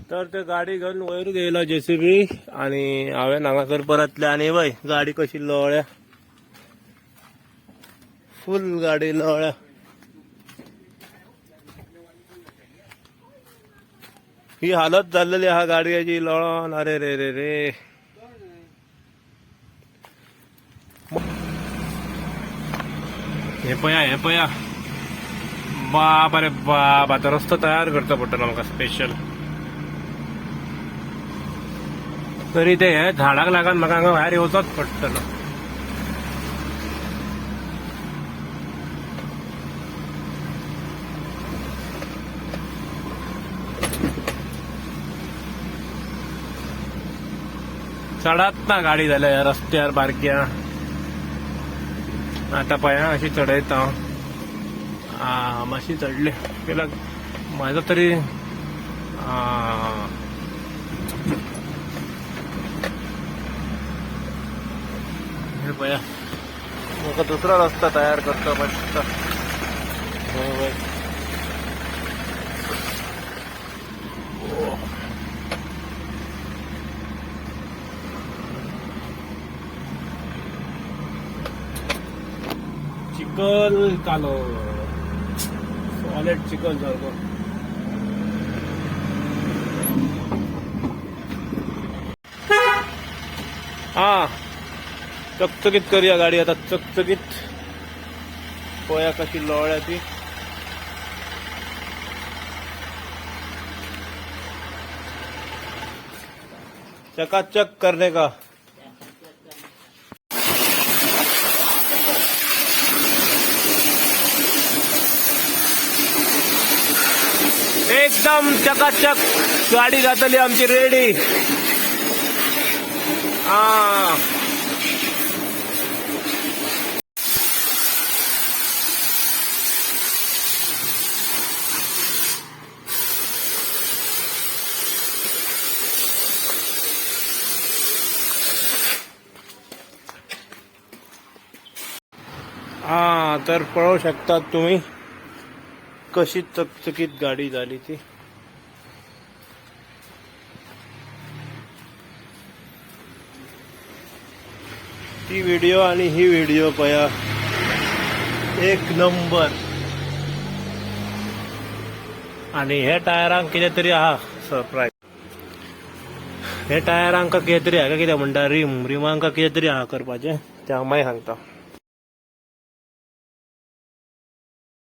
तर ते गाडी घेऊन वयर गेला जेसीबी आणि हांवें हांगासर परतले आणि वय गाडी कशी लोळ्या फुल गाडी लोळ्या ही हालत जाल्लेली हा गाडयाची लोळोन अरे रे रे रे हे पया बाप अरे बाप आता रस्तो तयार करचा पडटलो म्हाका स्पेशल तरी ते झाडाक लागून म्हाका हांगा भायर येवचोच पडटलो चढत ना गाडी जाल्या ह्या रस्त्यार बारक्या आता पया अशी चढयता मातशी चढले केला माझा तरी हे पया म्हाका दुसरा रस्ता तयार करता पडटा चिकल कालो सॉलिड चिकल सारखो चकचकीत करूया गाडी आता चकचकीत पोया कशी लोळ्या ती चकाचक करने का एकदम चकाचक गाडी जातली आमची रेडी तर पळवू शकतात तुम्ही कशी चकचकीत गाडी झाली ती व्हिडिओ आणि ही व्हिडिओ पया एक नंबर आणि हे टायरांक कितें तरी आहा सरप्राईज हे टायरांक कितें तरी हाका कितें म्हणटा रिमांक कितें तरी आहा करपाचें ते हांव मागीर सांगता